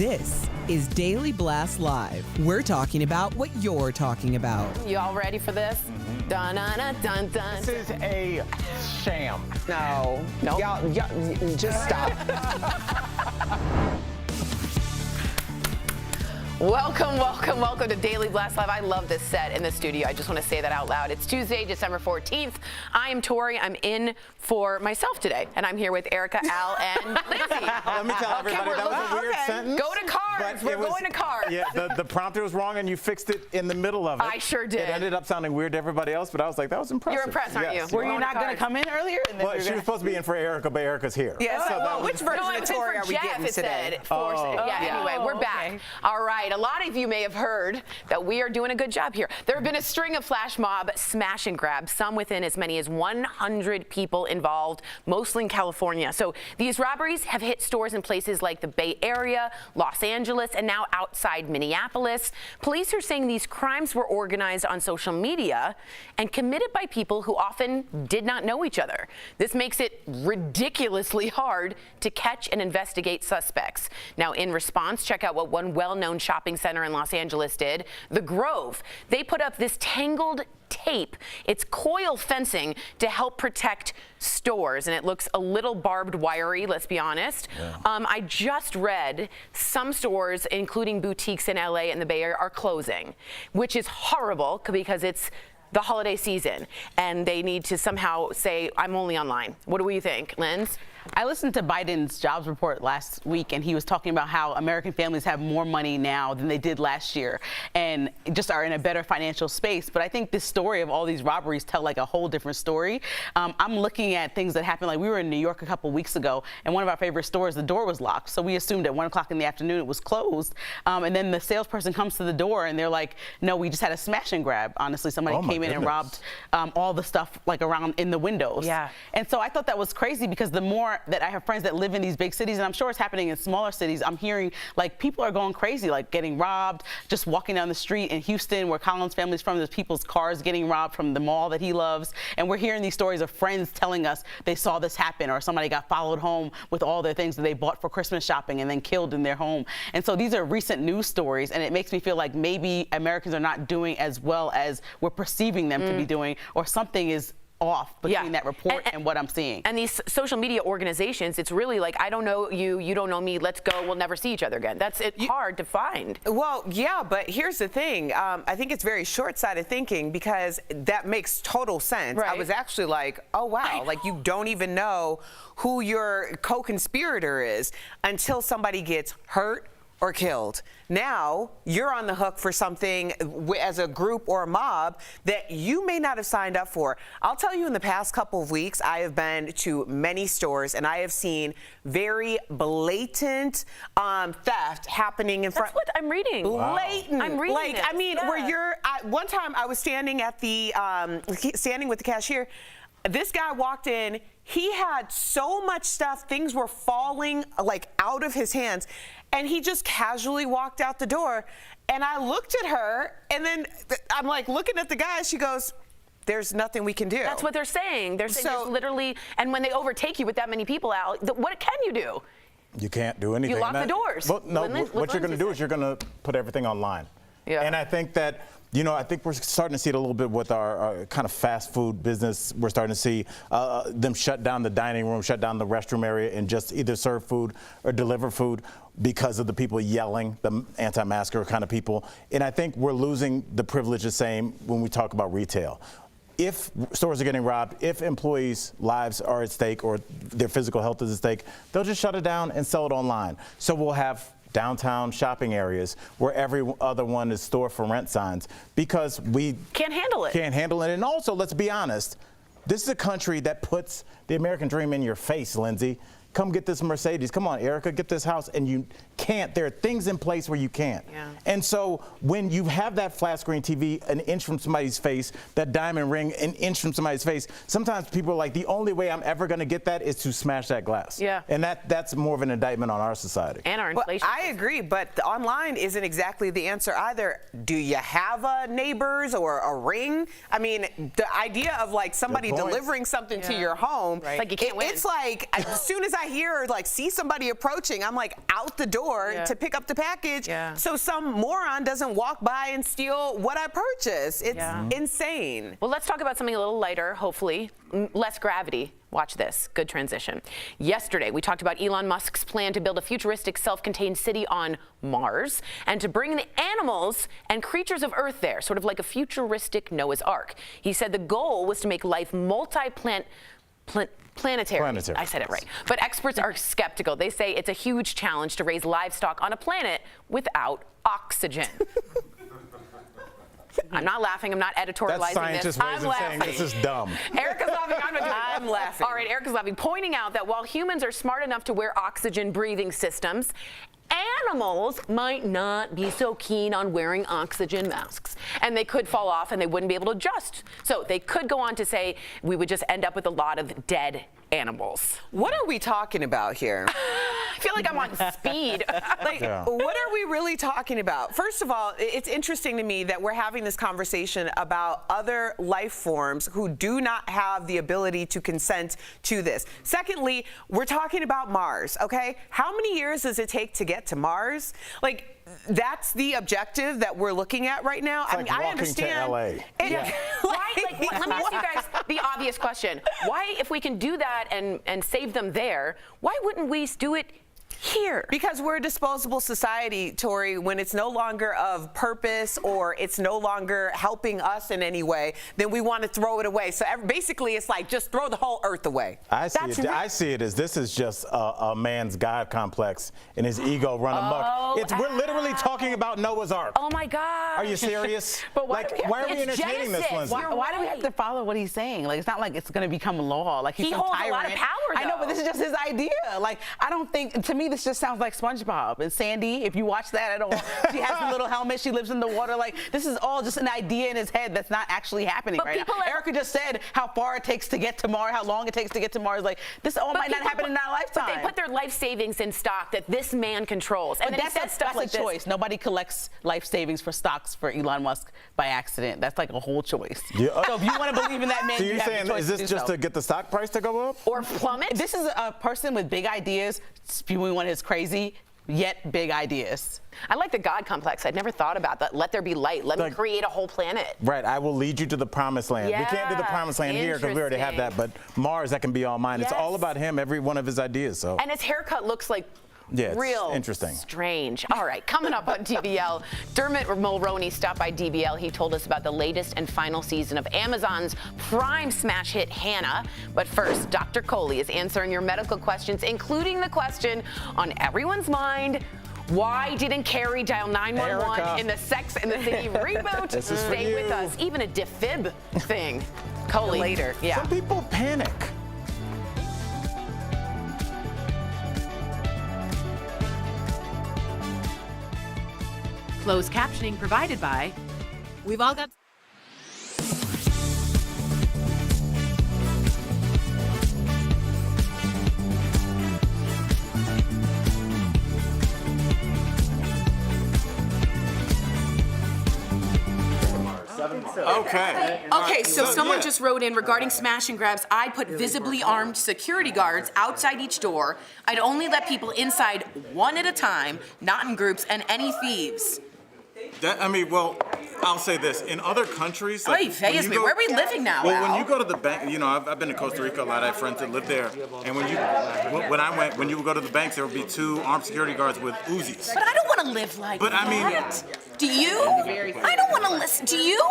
This is Daily Blast Live. We're talking about what you're talking about. You all ready for this? Dun dun dun dun dun. This is a sham. No. Y'all, just stop. Welcome to Daily Blast Live. I love this set in the studio. I just want to say that out loud. It's Tuesday, December 14th. I am Tori. I'm in for myself today, and I'm here with Erica, Al, and Lindsay. Let me tell everybody that was a weird sentence. Go to cards. We're going to cards. Yeah, the prompter was wrong, and you fixed it in the middle of it. I sure did. It ended up sounding weird to everybody else, but I was like, that was impressive. You're impressed, aren't you? Were you not going to come in earlier? Well, she was supposed to be in for Erica, but Erica's here. Yeah, so which version No, of Tori are we getting today? Anyway, we're back. All right, a lot of you may have heard that we are doing a good job here. There have been a string of flash mob smash and grabs, some within as many as 100 people involved, mostly in California. So these robberies have hit stores in places like the Bay Area, Los Angeles, and now outside Minneapolis. Police are saying these crimes were organized on social media and committed by people who often did not know each other. This makes it ridiculously hard to catch and investigate suspects. Now, in response, check out what one well-known shopping center in Los Angeles did, The Grove. They put up this tangled tape. It's coil fencing to help protect stores, and it looks a little barbed wiry, let's be honest. Yeah. I just read some stores, including boutiques in LA and the Bay Area, are closing, which is horrible because it's the holiday season, and they need to somehow say, I'm only online. What do you think, Linz? I listened to Biden's jobs report last week, and he was talking about how American families have more money now than they did last year and just are in a better financial space. But I think this story of all these robberies tell like a whole different story. I'm looking at things that happened. Like, we were in New York a couple weeks ago, and one of our favorite stores, the door was locked. So we assumed at 1 o'clock in the afternoon it was closed. And then the salesperson comes to the door, and they're like, no, we just had a smash and grab. Honestly, somebody came in and robbed all the stuff like around in the windows. Yeah. And so I thought that was crazy, because the more that I have friends that live in these big cities, and I'm sure it's happening in smaller cities, I'm hearing like people are going crazy, like getting robbed, just walking down the street in Houston, where Colin's family's from. There's people's cars getting robbed from the mall that he loves. And we're hearing these stories of friends telling us they saw this happen, or somebody got followed home with all their things that they bought for Christmas shopping and then killed in their home. And so these are recent news stories, and it makes me feel like maybe Americans are not doing as well as we're perceiving them to be doing, or something is off between that report and what I'm seeing. And these social media organizations, it's really like, I don't know you, you don't know me, let's go, we'll never see each other again. That's hard to find. Well, yeah, but here's the thing. I think it's very short-sighted thinking, because that makes total sense. Right. I was actually like, oh, wow, like you don't even know who your co-conspirator is until somebody gets hurt or killed. Now you're on the hook for something as a group or a mob that you may not have signed up for. I'll tell you, in the past couple of weeks, I have been to many stores, and I have seen very blatant theft happening in front. That's what I'm reading. Blatant. Wow. I'm reading like, it. I mean, where you're. One time I was standing at the standing with the cashier. This guy walked in. He had so much stuff. Things were falling like out of his hands. And he just casually walked out the door. And I looked at her, and then I'm like looking at the guy. She goes, there's nothing we can do. That's what they're saying. They're saying there's literally, and when they overtake you with that many people out, what can you do? You can't do anything. You lock the doors. Well, no, what you're going to do is you're going to put everything online. Yeah. And I think that, you know, I think we're starting to see it a little bit with our kind of fast food business. We're starting to see them shut down the dining room, shut down the restroom area, and just either serve food or deliver food because of the people yelling, the anti-masker kind of people. And I think we're losing the privilege of saying when we talk about retail. If stores are getting robbed, if employees' lives are at stake or their physical health is at stake, they'll just shut it down and sell it online. So we'll have downtown shopping areas where every other one is store for rent signs, because we can't handle it. And also, let's be honest, this is a country that puts the American dream in your face, Lindsay. Come get this Mercedes. Come on, Erica, get this house. And you can't. There are things in place where you can't. Yeah. And so when you have that flat screen TV an inch from somebody's face, that diamond ring an inch from somebody's face, sometimes people are like, the only way I'm ever going to get that is to smash that glass. Yeah. And that's more of an indictment on our society. And our inflation. Well, I agree, but the online isn't exactly the answer either. Do you have neighbors or a ring? I mean, the idea of like somebody delivering something to your home, right. Like you can't win. It's like, as soon as I hear or like see somebody approaching, I'm like out the door to pick up the package. So some moron doesn't walk by and steal what I purchased. It's insane. Well, let's talk about something a little lighter, hopefully, less gravity. Watch this. Good transition. Yesterday, we talked about Elon Musk's plan to build a futuristic self-contained city on Mars and to bring the animals and creatures of Earth there, sort of like a futuristic Noah's Ark. He said the goal was to make life planetary. I said it right. But experts are skeptical. They say it's a huge challenge to raise livestock on a planet without oxygen. I'm not laughing. I'm not editorializing this. I'm laughing. This is dumb. Erica's laughing. I'm laughing. All right, Erica's laughing, pointing out that while humans are smart enough to wear oxygen breathing systems, animals might not be so keen on wearing oxygen masks. And they could fall off and they wouldn't be able to adjust. So they could go on to say we would just end up with a lot of dead animals. What are we talking about here? I feel like I'm on speed. What are we really talking about? First of all, it's interesting to me that we're having this conversation about other life forms who do not have the ability to consent to this. Secondly, we're talking about Mars, okay? How many years does it take to get to Mars? Like, that's the objective that we're looking at right now. It's like I understand. to LA. Why, let me ask you guys the obvious question. Why, if we can do that and save them there, why wouldn't we do it here? Because we're a disposable society, Tori. When it's no longer of purpose or it's no longer helping us in any way, then we want to throw it away. So basically, it's like just throw the whole earth away. I see it as this is just a man's God complex and his ego run amok. We're literally talking about Noah's Ark. Oh my God! Are you serious? But why are we entertaining this, Lindsay? Why do we have to follow what he's saying? Like, it's not like it's going to become law. Like, he's he some holds tyrant. a lot of power, though. I know, but this is just his idea. Like, I don't think, to me, this just sounds like SpongeBob. And Sandy, if you watch that at all, she has the little helmet, she lives in the water. Like, this is all just an idea in his head that's not actually happening right now. Erica just said how far it takes to get to Mars, how long it takes to get to Mars. Like, this all might not happen in our lifetime. But they put their life savings in stock that this man controls. And but that's a choice. Nobody collects life savings for stocks for Elon Musk by accident. That's like a whole choice. Yeah. So if you want to believe in that man, so you you're have saying, the choice is this to do just so. to get the stock price to go up? Or plummet? This is a person with big ideas spewing one of his crazy, yet big ideas. I like the God complex. I'd never thought about that. Let there be light. Let me create a whole planet. Right. I will lead you to the promised land. We can't do the promised land here because we already have that. But Mars, that can be all mine. It's all about him, every one of his ideas. So. And his haircut looks like real interesting. Strange. All right, coming up on DBL, Dermot Mulroney stopped by DBL. He told us about the latest and final season of Amazon's prime smash hit Hannah. But first, Dr. Coley is answering your medical questions, including the question on everyone's mind: why didn't Carrie dial 911 in the Sex and the City reboot? Stay with us. Even a defib thing. Coley. Later. Yeah. Some people panic. Closed captioning provided by We've All Got... Okay, so someone just wrote in regarding smash and grabs. I'd put visibly armed security guards outside each door. I'd only let people inside one at a time, not in groups, and any thieves. I'll say this. In other countries, where are we living now? Well, when you go to the bank, I've been to Costa Rica a lot. I have friends that live there, and when you would go to the banks, there would be 2 armed security guards with Uzis. But I don't want to live like that. Do you? I don't want to listen. Do you?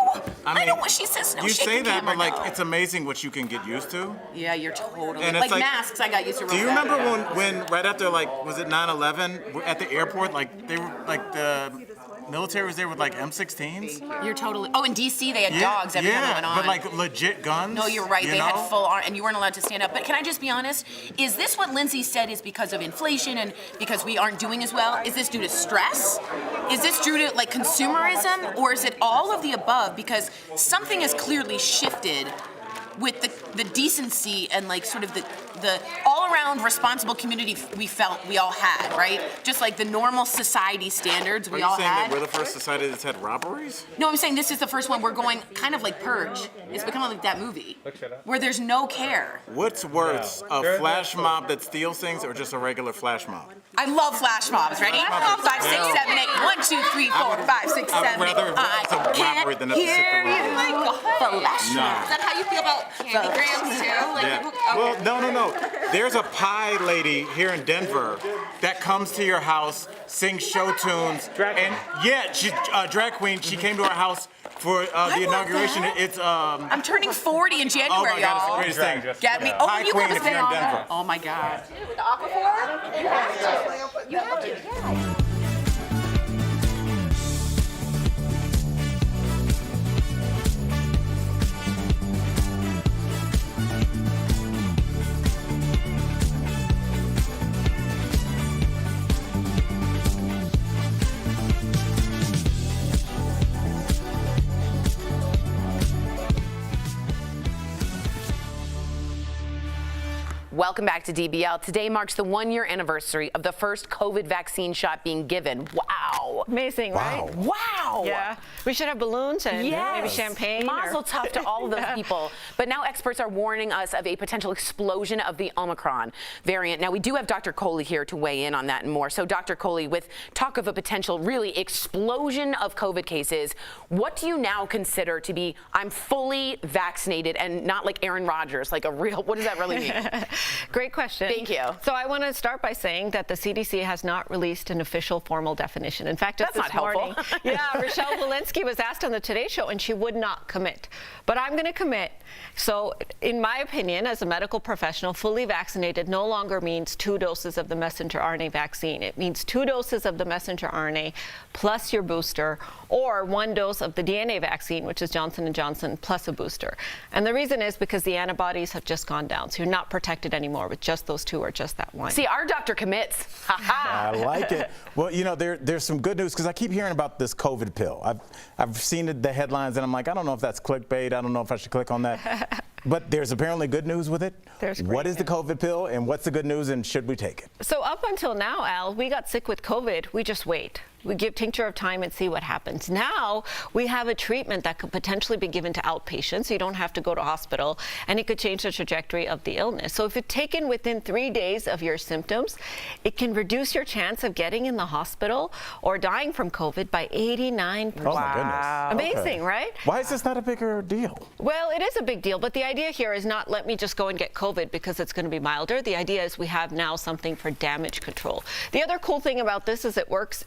I don't want. She says no. You shake say the that, camera, but no. It's amazing what you can get used to. Yeah, you're totally. And it's like masks, I got used to. Do you remember when right after was it 9/11 at the airport, they were the military was there with M16s? You're totally. Oh, in D.C. they had dogs every time they went on. But legit guns. No, you're right. They had full arm, and you weren't allowed to stand up. But can I just be honest? Is this what Lindsay said is because of inflation and because we aren't doing as well? Is this due to stress? Is this due to consumerism, or is it all of the above? Because something has clearly shifted with the decency and like sort of the all-around responsible community we felt we all had, right? Just like the normal society standards we all had. Are you saying that we're the first society that's had robberies? No, I'm saying this is the first one. We're going kind of like Purge. It's becoming like that movie where there's no care. What's worse, a flash mob that steals things or just a regular flash mob? I love flash mobs. Ready? 5, 6, 7, 8. 1, 2, 3, 4, 5, 6, 7, 8. I would rather it's a robbery than to sit Hear there. you like a flash mob. Is that how you feel about candygrams too? Like, Yeah. okay. Well, no. There's a pie lady here in Denver that comes to your house, sings show tunes, and she's a drag queen. She came to our house for the inauguration. It's I'm turning 40 in oh January, my God, it's the y'all. greatest thing. Get me. Pie You queen gotta if stay you're in on Denver. that. Oh my God. With the Aquaphor? You have to, yeah. Welcome back to DBL. Today marks the 1-year anniversary of the first COVID vaccine shot being given. Wow. Amazing, right? Wow. Yeah. We should have balloons and maybe champagne. Mazel tov to all of those people. But now experts are warning us of a potential explosion of the Omicron variant. Now, we do have Dr. Coley here to weigh in on that and more. So, Dr. Coley, with talk of a potential really explosion of COVID cases, what do you now consider to be, I'm fully vaccinated and not like Aaron Rodgers, like a real, what does that really mean? Great question. Thank you. So I want to start by saying that the CDC has not released an official formal definition. In fact, just That's this not morning, helpful. Rochelle Walensky was asked on the Today Show, and she would not commit. But I'm going to commit. So, in my opinion, as a medical professional, fully vaccinated no longer means 2 doses of the messenger RNA vaccine. It means 2 doses of the messenger RNA plus your booster, or 1 dose of the DNA vaccine, which is Johnson & Johnson, plus a booster. And the reason is because the antibodies have just gone down. So you're not protected anymore with just those 2 or just that 1. See, our doctor commits. I like it. Well, you know, there's some good news because I keep hearing about this COVID pill. I've seen the headlines and I'm like, I don't know if that's clickbait. I don't know if I should click on that. But there's apparently good news with it. What is the COVID pill and what's the good news and should we take it? So up until now, Al, we got sick with COVID. We just wait. We give tincture of time and see what happens. Now we have a treatment that could potentially be given to outpatients, so you don't have to go to hospital, and it could change the trajectory of the illness. So if it's taken within 3 days of your symptoms, it can reduce your chance of getting in the hospital or dying from COVID by 89%. Oh my goodness. Amazing, right? Why is this not a bigger deal? Well, it is a big deal, but the idea here is not let me just go and get COVID because it's going to be milder. The idea is we have now something for damage control. The other cool thing about this is it works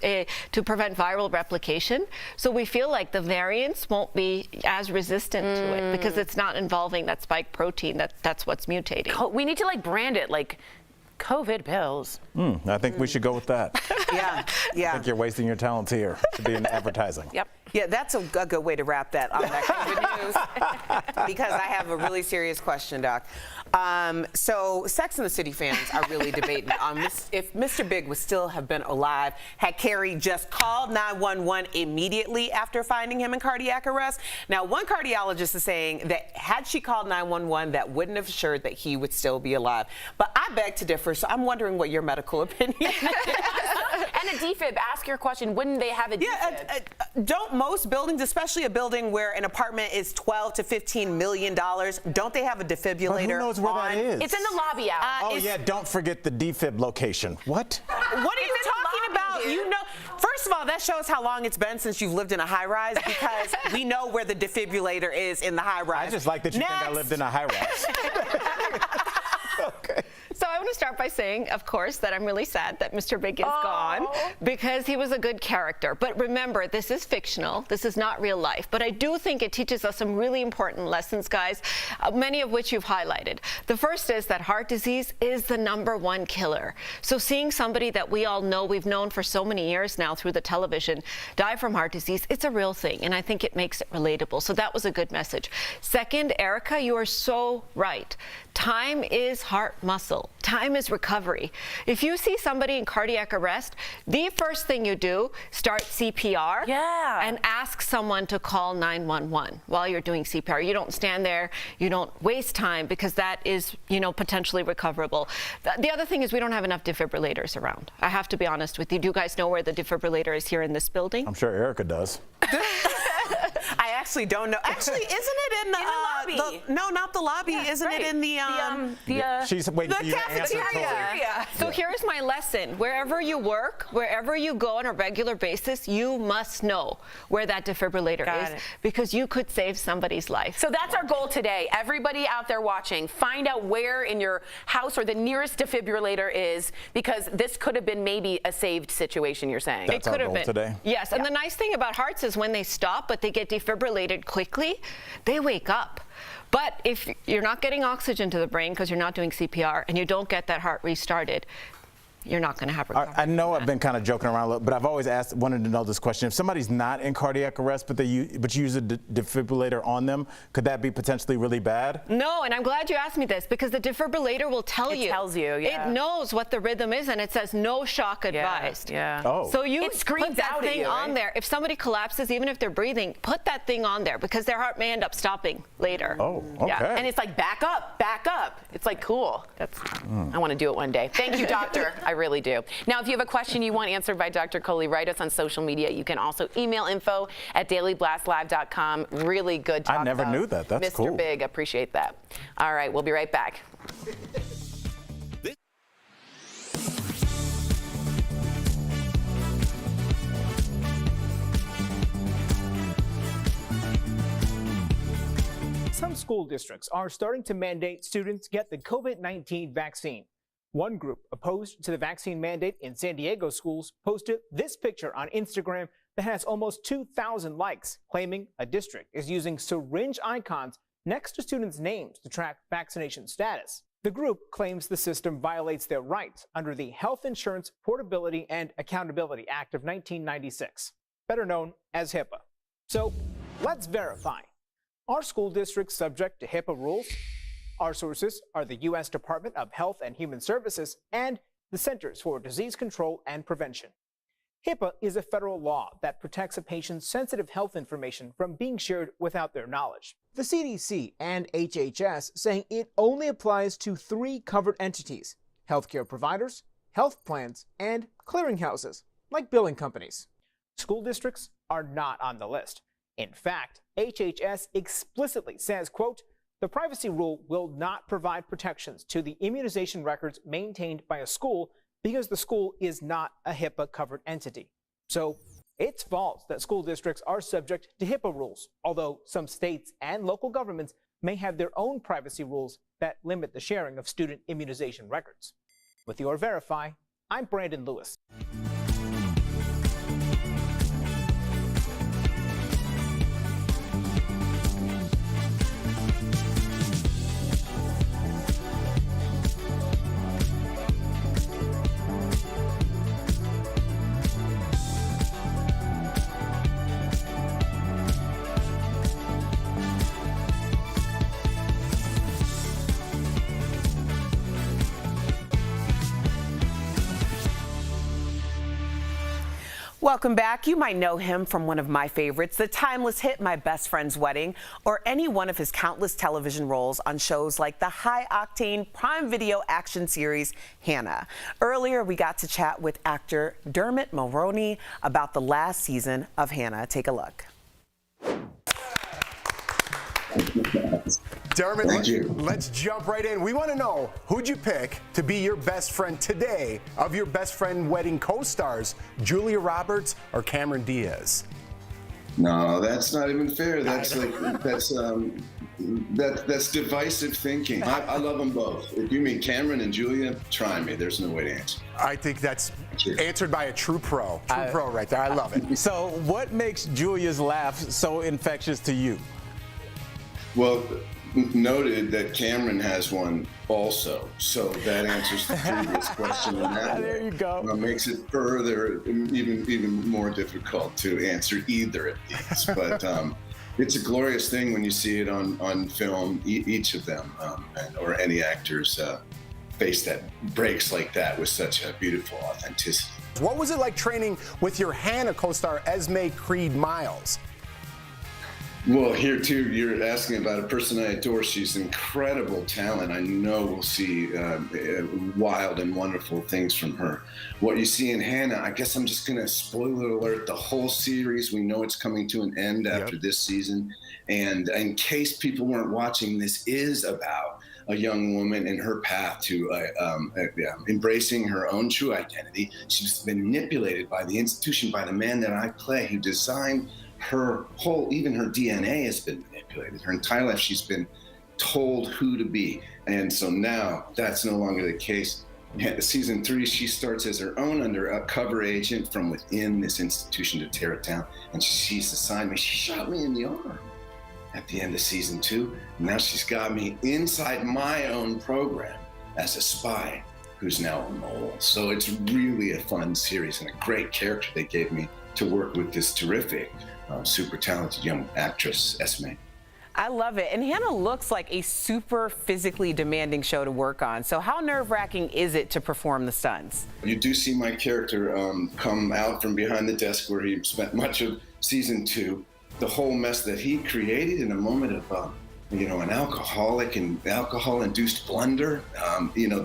to prevent viral replication. So we feel like the variants won't be as resistant to it because it's not involving that spike protein that's what's mutating. We need to like brand it like COVID pills. I think we should go with that. Yeah. I think you're wasting your talents here to be in advertising. Yep. Yeah, that's a good way to wrap that on that COVID news, because I have a really serious question, Doc. So Sex and the City fans are really debating on this. If Mr. Big would still have been alive, had Carrie just called 911 immediately after finding him in cardiac arrest? Now, one cardiologist is saying that had she called 911, that wouldn't have assured that he would still be alive. But I beg to differ, so I'm wondering what your medical opinion is. And a defib, ask your question, wouldn't they have a defib? Yeah, don't most buildings, especially a building where an apartment is $12 to $15 million, don't they have a defibrillator? But who knows where that is? It's in the lobby, Al. Oh yeah, don't forget the defib location. What? What are you talking about? You know, first of all, that shows how long it's been since you've lived in a high-rise, because we know where the defibrillator is in the high-rise. I just like that you think I lived in a high-rise. Okay. So I want to start by saying, of course, that I'm really sad that Mr. Big is gone because he was a good character. But remember, this is fictional. This is not real life. But I do think it teaches us some really important lessons, guys, many of which you've highlighted. The first is that heart disease is the #1 killer. So seeing somebody that we all know, we've known for so many years now through the television, die from heart disease, it's a real thing. And I think it makes it relatable. So that was a good message. Second, Erica, you are so right. Time is heart muscle. Time is recovery. recovery. If you see somebody in cardiac arrest, the first thing you do, start CPR and ask someone to call 911 while you're doing CPR. You don't stand there, you don't waste time, because that is, potentially recoverable. The other thing is we don't have enough defibrillators around. I have to be honest with you. Do you guys know where the defibrillator is here in this building? I'm sure Erica does. I actually don't know. Actually, isn't it in the lobby? No, not the lobby. Isn't it in the She's waiting for you to answer. So here's my lesson. Wherever you work, wherever you go on a regular basis, you must know where that defibrillator is, because you could save somebody's life. So that's our goal today. Everybody out there watching, find out where in your house or the nearest defibrillator is, because this could have been maybe a saved situation, you're saying. That's our goal today. Yes, and the nice thing about hearts is when they stop, but they get defibrillated quickly, they wake up. But if you're not getting oxygen to the brain because you're not doing CPR and you don't get that heart restarted, you're not going to have recovery. I know I've been kind of joking around a little, but I've always wanted to know this question. If somebody's not in cardiac arrest, but you use a defibrillator on them, could that be potentially really bad? No, and I'm glad you asked me this, because the defibrillator will tell you. It tells you, It knows what the rhythm is, and it says no shock advised. Oh. So you it screams put that out thing at you, on right? there. If somebody collapses, even if they're breathing, put that thing on there, because their heart may end up stopping later. Oh, okay. Yeah. And it's like, back up, back up. It's like, cool. I want to do it one day. Thank you, doctor. I really do. Now, if you have a question you want answered by Dr. Coley, write us on social media. You can also email info@dailyblastlive.com. Really good talk. I never knew that. That's Mr. cool. Big, appreciate that. All right, we'll be right back. Some school districts are starting to mandate students get the COVID-19 vaccine. One group opposed to the vaccine mandate in San Diego schools posted this picture on Instagram that has almost 2,000 likes, claiming a district is using syringe icons next to students' names to track vaccination status. The group claims the system violates their rights under the Health Insurance Portability and Accountability Act of 1996, better known as HIPAA. So let's verify. Are school districts subject to HIPAA rules? Our sources are the U.S. Department of Health and Human Services and the Centers for Disease Control and Prevention. HIPAA is a federal law that protects a patient's sensitive health information from being shared without their knowledge. The CDC and HHS saying it only applies to 3 covered entities: healthcare providers, health plans, and clearinghouses, like billing companies. School districts are not on the list. In fact, HHS explicitly says, quote, "The privacy rule will not provide protections to the immunization records maintained by a school because the school is not a HIPAA-covered entity." So it's false that school districts are subject to HIPAA rules, although some states and local governments may have their own privacy rules that limit the sharing of student immunization records. With your Verify, I'm Brandon Lewis. Welcome back. You might know him from one of my favorites, the timeless hit My Best Friend's Wedding, or any one of his countless television roles on shows like the high-octane Prime Video action series Hannah. Earlier, we got to chat with actor Dermot Mulroney about the last season of Hannah. Take a look. Dermot, let's jump right in. We want to know, who'd you pick to be your best friend today of your best friend wedding co-stars, Julia Roberts or Cameron Diaz? No, that's not even fair. That's that's divisive thinking. I love them both. If you mean Cameron and Julia, try me. There's no way to answer. I think that's answered by a true pro. True pro right there. I love it. So what makes Julia's laugh so infectious to you? Well, noted that Cameron has one also, so that answers the previous question in that way. There you go. Makes it further even more difficult to answer either of these, but it's a glorious thing when you see it on film, each of them, or any actor's face that breaks like that with such a beautiful authenticity. What was it like training with your Hannah co-star Esme Creed Miles? Well, here too, you're asking about a person I adore. She's incredible talent. I know we'll see wild and wonderful things from her. What you see in Hannah, I guess I'm just going to spoiler alert the whole series. We know it's coming to an end after this season. And in case people weren't watching, this is about a young woman in her path to embracing her own true identity. She's been manipulated by the institution, by the man that I play, who designed her whole, even her DNA has been manipulated. Her entire life, she's been told who to be. And so now that's no longer the case. Season 3, she starts as her own undercover agent from within this institution to tear it down. And she's assigned me. She shot me in the arm at the end of season 2. Now she's got me inside my own program as a spy who's now a mole. So it's really a fun series and a great character they gave me to work with this terrific, super talented young actress, Esme. I love it. And Hannah looks like a super physically demanding show to work on. So how nerve-wracking is it to perform the stunts? You do see my character come out from behind the desk where he spent much of season 2. The whole mess that he created in a moment of, an alcoholic and alcohol-induced blunder.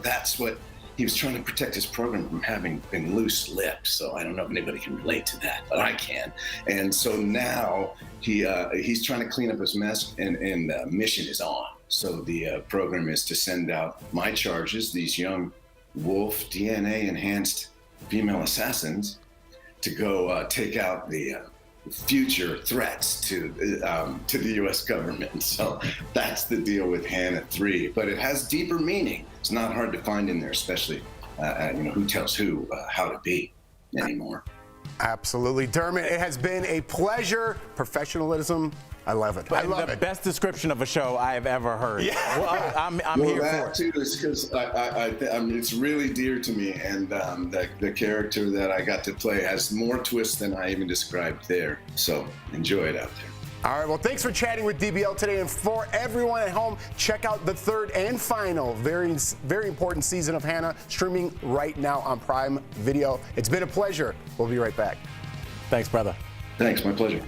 That's what he was trying to protect his program from having been loose-lipped. So I don't know if anybody can relate to that, but I can. And so now he's trying to clean up his mess, and the mission is on. So the program is to send out my charges, these young wolf DNA-enhanced female assassins, to go take out the future threats to the U.S. government. So that's the deal with Hannah 3. But it has deeper meaning. It's not hard to find in there, especially who tells who how to be anymore. Absolutely. Dermot, it has been a pleasure. Professionalism, I love it. I love the it. best description of a show I have ever heard. Yeah. Well, I'm here for it. Too is because it's really dear to me, and the character that I got to play has more twists than I even described there. So enjoy it out there. All right, well, thanks for chatting with DBL today. And for everyone at home, check out the third and final, very, very important season of Hannah, streaming right now on Prime Video. It's been a pleasure. We'll be right back. Thanks, brother. Thanks, my pleasure.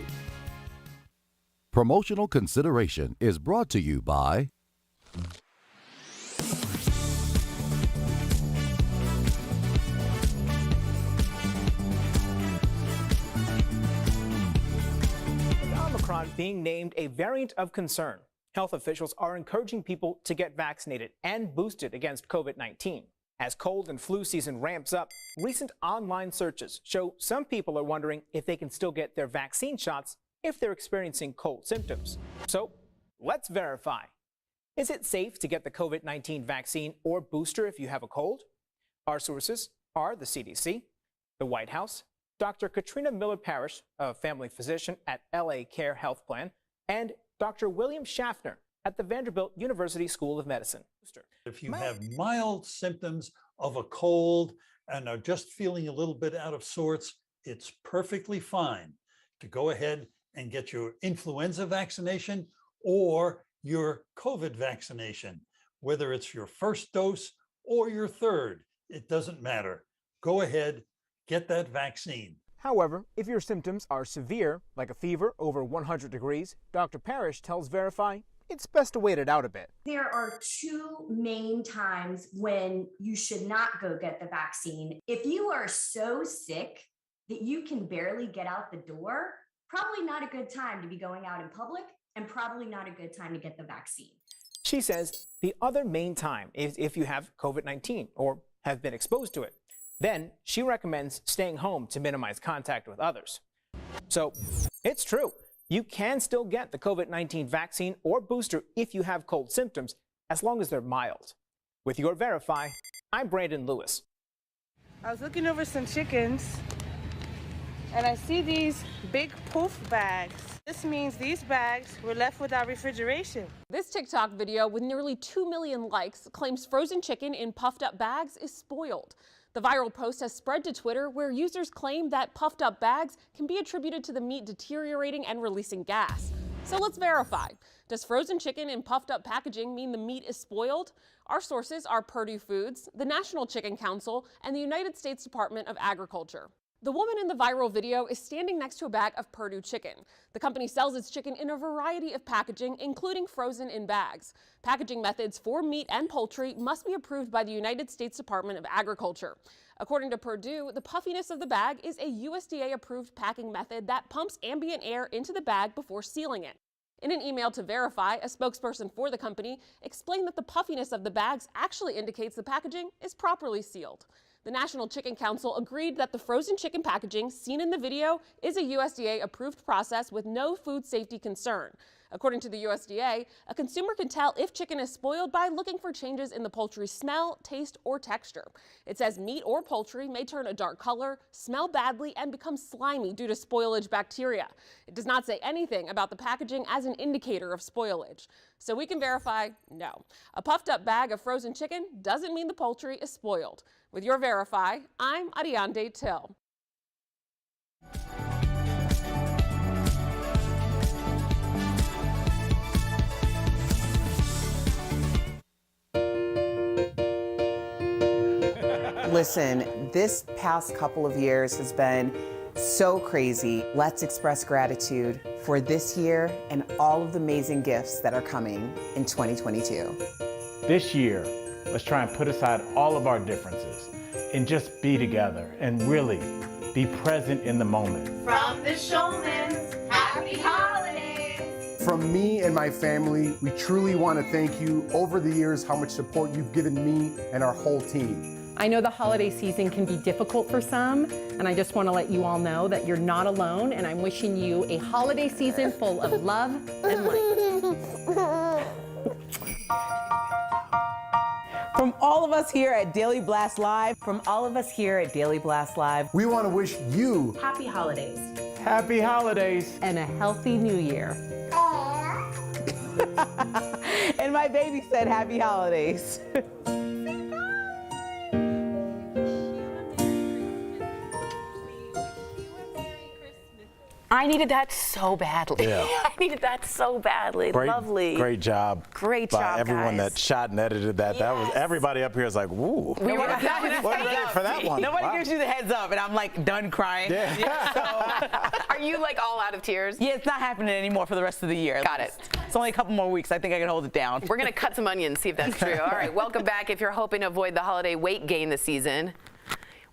Promotional consideration is brought to you by Omicron being named a variant of concern. Health officials are encouraging people to get vaccinated and boosted against COVID-19. As cold and flu season ramps up, recent online searches show some people are wondering if they can still get their vaccine shots if they're experiencing cold symptoms. So let's verify. Is it safe to get the COVID-19 vaccine or booster if you have a cold? Our sources are the CDC, the White House, Dr. Katrina Miller-Parrish, a family physician at LA Care Health Plan, and Dr. William Schaffner at the Vanderbilt University School of Medicine. If you have mild symptoms of a cold and are just feeling a little bit out of sorts, it's perfectly fine to go ahead and get your influenza vaccination or your COVID vaccination, whether it's your first dose or your third, it doesn't matter. Go ahead, get that vaccine. However, if your symptoms are severe, like a fever over 100 degrees, Dr. Parrish tells Verify it's best to wait it out a bit. There are two main times when you should not go get the vaccine. If you are so sick that you can barely get out the door, probably not a good time to be going out in public, and probably not a good time to get the vaccine. She says the other main time is if you have COVID-19 or have been exposed to it. Then she recommends staying home to minimize contact with others. So it's true. You can still get the COVID-19 vaccine or booster if you have cold symptoms, as long as they're mild. With your Verify, I'm Brandon Lewis. I was looking over some chickens, and I see these big poof bags. This means these bags were left without refrigeration. This TikTok video with nearly 2 million likes claims frozen chicken in puffed up bags is spoiled. The viral post has spread to Twitter, where users claim that puffed up bags can be attributed to the meat deteriorating and releasing gas. So let's verify. Does frozen chicken in puffed up packaging mean the meat is spoiled? Our sources are Purdue Foods, the National Chicken Council, and the United States Department of Agriculture. The woman in the viral video is standing next to a bag of Purdue chicken. The company sells its chicken in a variety of packaging, including frozen in bags. Packaging methods for meat and poultry must be approved by the United States Department of Agriculture. According to Purdue, the puffiness of the bag is a USDA-approved packing method that pumps ambient air into the bag before sealing it. In an email to Verify, a spokesperson for the company explained that the puffiness of the bags actually indicates the packaging is properly sealed. The National Chicken Council agreed that the frozen chicken packaging seen in the video is a USDA-approved process with no food safety concern. According to the USDA, a consumer can tell if chicken is spoiled by looking for changes in the poultry's smell, taste, or texture. It says meat or poultry may turn a dark color, smell badly, and become slimy due to spoilage bacteria. It does not say anything about the packaging as an indicator of spoilage. So we can verify, no. A puffed up bag of frozen chicken doesn't mean the poultry is spoiled. With your Verify, I'm Ariande Till. Listen, this past couple of years has been so crazy. Let's express gratitude for this year and all of the amazing gifts that are coming in 2022. This year, let's try and put aside all of our differences and just be together and really be present in the moment. From the Shulmans, happy holidays! From me and my family, we truly want to thank you over the years how much support you've given me and our whole team. I know the holiday season can be difficult for some, and I just want to let you all know that you're not alone, and I'm wishing you a holiday season full of love and light. From all of us here at Daily Blast Live, we want to wish you Happy holidays. Happy holidays. And a healthy new year. And my baby said happy holidays. I needed that so badly. Yeah. I needed that so badly. Lovely. Great job. Great by job, everyone guys. that shot and edited that. That was everybody up here is like, woo. We were wasn't ready for that one. Nobody Wow. gives you the heads up, and I'm like done crying. Yeah. Are you like all out of tears? Yeah, it's not happening anymore for the rest of the year. Got it. It's only a couple more weeks. I think I can hold it down. We're gonna cut some onions, see if that's true. All right, welcome back. If you're hoping to avoid the holiday weight gain this season,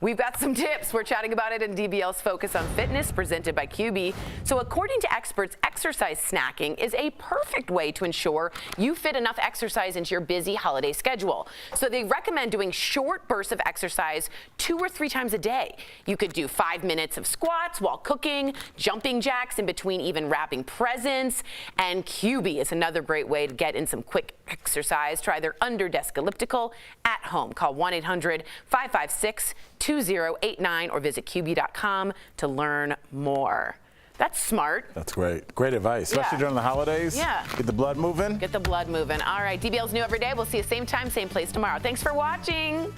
we've got some tips. We're chatting about it in DBL's Focus on Fitness, presented by QB. So according to experts, exercise snacking is a perfect way to ensure you fit enough exercise into your busy holiday schedule. So they recommend doing short bursts of exercise 2 or 3 times a day. You could do 5 minutes of squats while cooking, jumping jacks in between even wrapping presents, and QB is another great way to get in some quick exercise. Try their under-desk elliptical at home. Call 1-800-556-2089 or visit QB.com to learn more. That's smart. That's great. Great advice, especially during the holidays. Yeah. Get the blood moving. Get the blood moving. All right, DBL's new every day. We'll see you same time, same place tomorrow. Thanks for watching.